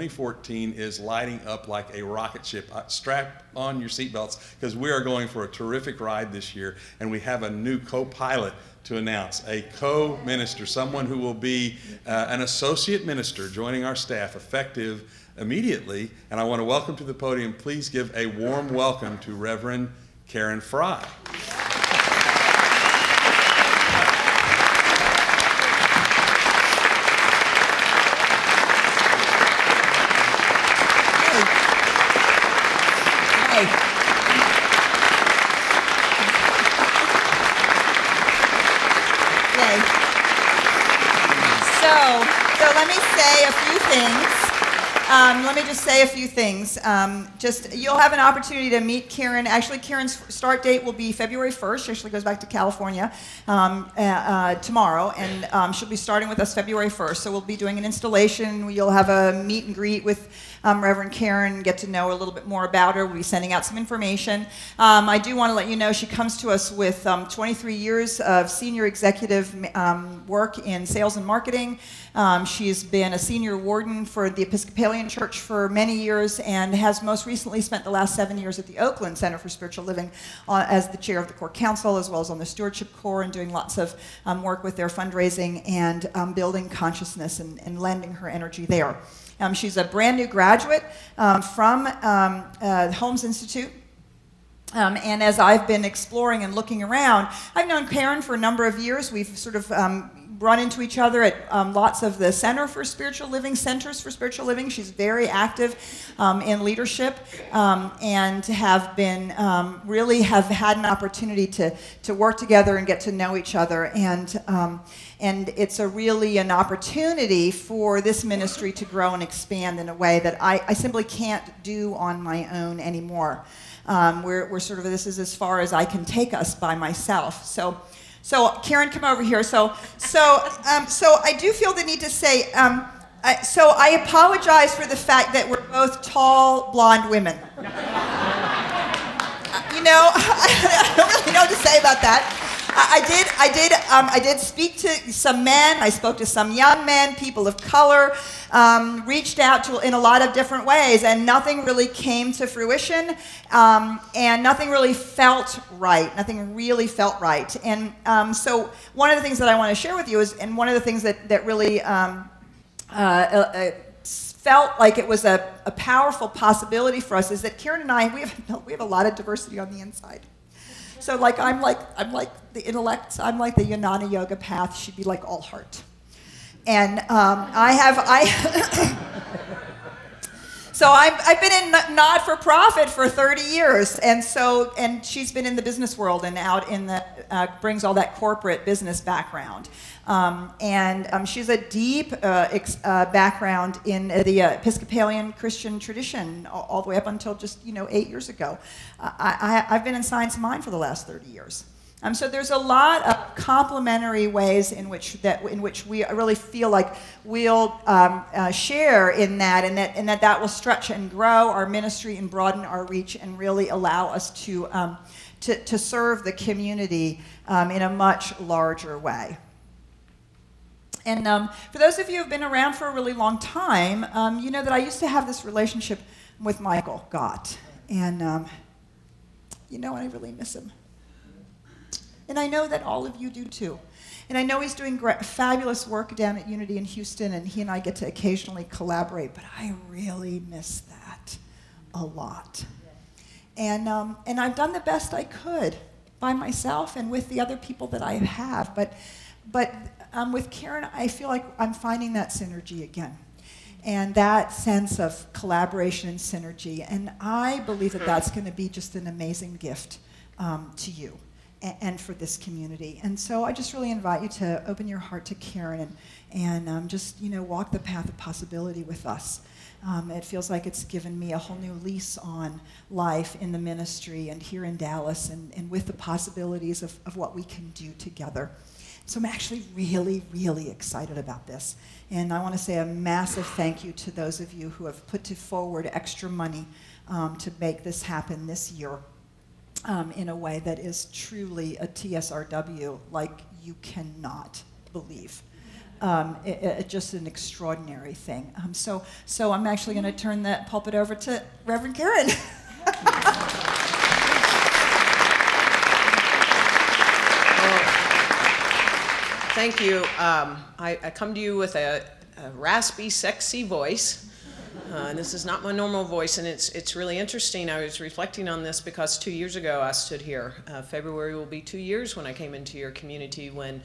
2014 is lighting up like a rocket ship. Strap on your seatbelts because we are going for a terrific ride this year, and we have a new co-pilot to announce, a co-minister, someone who will be an associate minister joining our staff effective immediately. And I want to welcome to the podium, please give a warm welcome to Reverend Karen Fry. So let me say a few things. You'll have an opportunity to meet Karen. Actually, Karen's start date will be February 1st. She actually goes back to California tomorrow, and she'll be starting with us February 1st. So we'll be doing an installation. You'll have a meet and greet with Reverend Karen, get to know her a little bit more about her. We'll be sending out some information. I do want to let you know she comes to us with 23 years of senior executive work in sales and marketing. She's been a senior warden for the Episcopalian Church for many years and has most recently spent the last 7 years at the Oakland Center for Spiritual Living as the chair of the core council, as well as on the stewardship core, and doing lots of work with their fundraising and building consciousness and lending her energy there. She's a brand new graduate from Holmes Institute. And as I've been exploring and looking around, I've known Karen for a number of years. We've sort of run into each other at lots of the Centers for Spiritual Living. She's very active in leadership and have been really have had an opportunity to work together and get to know each other. And it's really an opportunity for this ministry to grow and expand in a way that I simply can't do on my own anymore. We're sort of, this is as far as I can take us by myself. So Karen, come over here. So I do feel the need to say, I apologize for the fact that we're both tall, blonde women. I don't really know what to say about that. I did speak to some men. I spoke to some young men, people of color, reached out to in a lot of different ways, and nothing really came to fruition, and nothing really felt right. And so one of the things that I want to share with you is, and one of the things that really felt like it was a powerful possibility for us, is that Karen and I, we have a lot of diversity on the inside. So I'm like the intellect, I'm like the Jnana Yoga path, she'd be like all heart. And so I've been in not-for-profit for 30 years, and she's been in the business world and out in the, brings all that corporate business background. She's a deep background in the Episcopalian Christian tradition, all the way up until just 8 years ago. I've been in Science of Mind for the last 30 years. So there's a lot of complementary ways in which we really feel like we'll share in that, and that will stretch and grow our ministry and broaden our reach and really allow us to serve the community in a much larger way. And for those of you who have been around for a really long time, you know that I used to have this relationship with Michael Gott, and I really miss him. And I know that all of you do too. And I know he's doing fabulous work down at Unity in Houston, and he and I get to occasionally collaborate, but I really miss that a lot. And I've done the best I could by myself and with the other people that I have, but with Karen, I feel like I'm finding that synergy again, and that sense of collaboration and synergy. And I believe that that's going to be just an amazing gift to you and for this community. And so I just really invite you to open your heart to Karen and just walk the path of possibility with us. It feels like it's given me a whole new lease on life in the ministry and here in Dallas, and with the possibilities of what we can do together. So I'm actually really, really excited about this. And I want to say a massive thank you to those of you who have put forward extra money to make this happen this year in a way that is truly a TSRW like you cannot believe. Just an extraordinary thing. So I'm actually going to turn the pulpit over to Reverend Karen. Thank you. I come to you with a raspy, sexy voice. This is not my normal voice, and it's really interesting. I was reflecting on this because 2 years ago I stood here. February will be 2 years when I came into your community when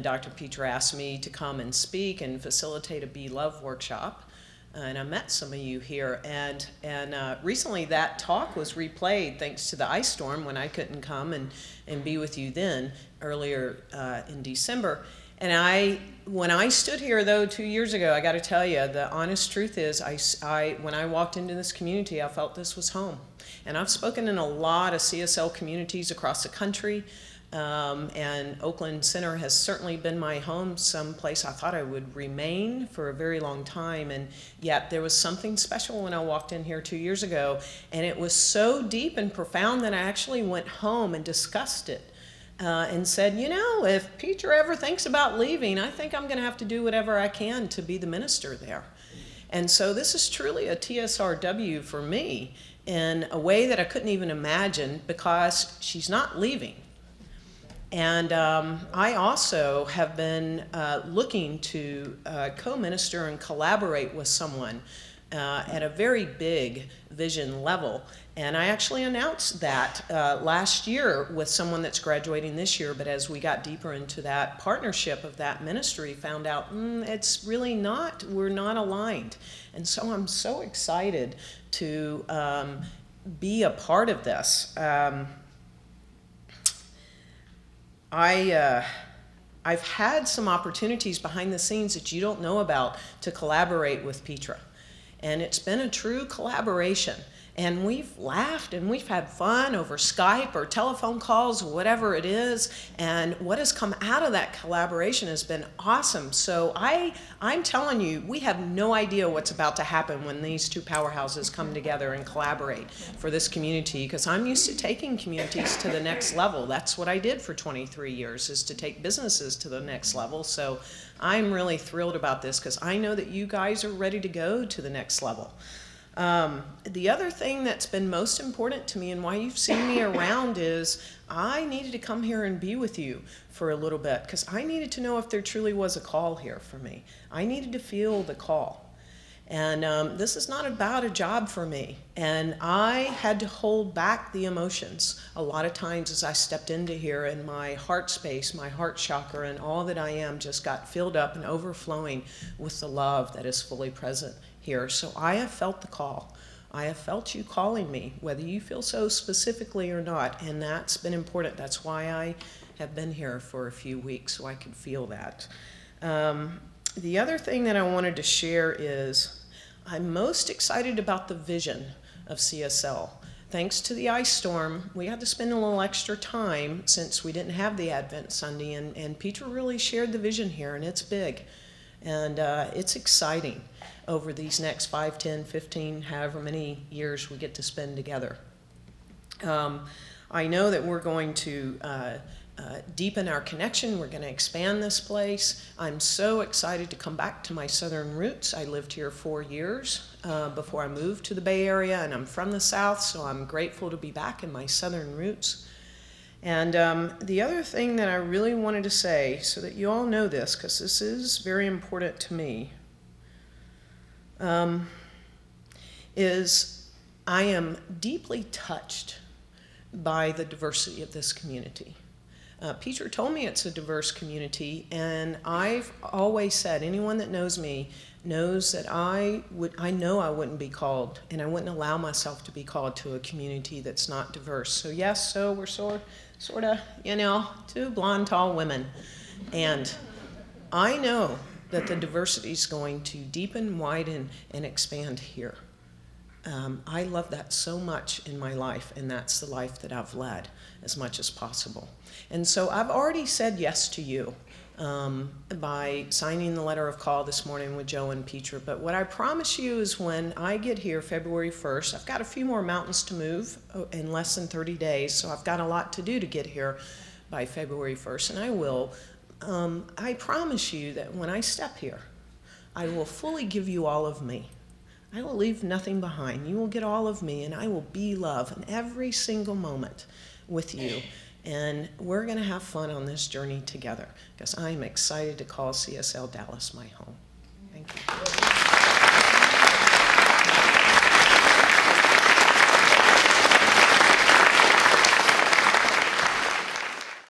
Dr. Petra asked me to come and speak and facilitate a Be Love workshop. And I met some of you here, and recently that talk was replayed thanks to the ice storm when I couldn't come and be with you then, earlier in December. And when I stood here though 2 years ago, I got to tell you, the honest truth is, when I walked into this community, I felt this was home. And I've spoken in a lot of CSL communities across the country. And Oakland Center has certainly been my home, someplace I thought I would remain for a very long time, and yet there was something special when I walked in here 2 years ago, and it was so deep and profound that I actually went home and discussed it and said, you know, if Peter ever thinks about leaving, I think I'm going to have to do whatever I can to be the minister there. And so this is truly a TSRW for me in a way that I couldn't even imagine, because she's not leaving. And I also have been looking to co-minister and collaborate with someone at a very big vision level. And I actually announced that last year with someone that's graduating this year, but as we got deeper into that partnership of that ministry, found out it's really not, we're not aligned. And so I'm so excited to be a part of this. I've had some opportunities behind the scenes that you don't know about to collaborate with Petra. And it's been a true collaboration. And we've laughed and we've had fun over Skype or telephone calls, whatever it is. And what has come out of that collaboration has been awesome. So I'm telling you, we have no idea what's about to happen when these two powerhouses come together and collaborate for this community, because I'm used to taking communities to the next level. That's what I did for 23 years, is to take businesses to the next level. So I'm really thrilled about this, because I know that you guys are ready to go to the next level. The other thing that's been most important to me and why you've seen me around is I needed to come here and be with you for a little bit, because I needed to know if there truly was a call here for me. I needed to feel the call. And this is not about a job for me. And I had to hold back the emotions a lot of times as I stepped into here, and my heart space, my heart chakra, and all that I am just got filled up and overflowing with the love that is fully present here. So I have felt the call. I have felt you calling me, whether you feel so specifically or not, and that's been important. That's why I have been here for a few weeks, so I could feel that. The other thing that I wanted to share is I'm most excited about the vision of CSL. Thanks to the ice storm, we had to spend a little extra time since we didn't have the Advent Sunday, and Peter really shared the vision here, and it's big. And it's exciting over these next 5, 10, 15, however many years we get to spend together. I know that we're going to deepen our connection. We're going to expand this place. I'm so excited to come back to my southern roots. I lived here 4 years before I moved to the Bay Area, and I'm from the South, so I'm grateful to be back in my southern roots. And the other thing that I really wanted to say, so that you all know this, because this is very important to me, is I am deeply touched by the diversity of this community. Peter told me it's a diverse community, and I've always said, anyone that knows me knows that I know I wouldn't be called, and I wouldn't allow myself to be called to a community that's not diverse. So yes, so we're sort of, you know, two blonde, tall women. And I know that the diversity is going to deepen, widen, and expand here. I love that so much in my life, and that's the life that I've led as much as possible. And so I've already said yes to you by signing the letter of call this morning with Joe and Petra. But what I promise you is when I get here February 1st, I've got a few more mountains to move in less than 30 days, so I've got a lot to do to get here by February 1st, and I will I promise you that when I step here, I will fully give you all of me. I will leave nothing behind. You will get all of me, and I will be love in every single moment with you. And we're going to have fun on this journey together, because I'm excited to call CSL Dallas my home. Thank you.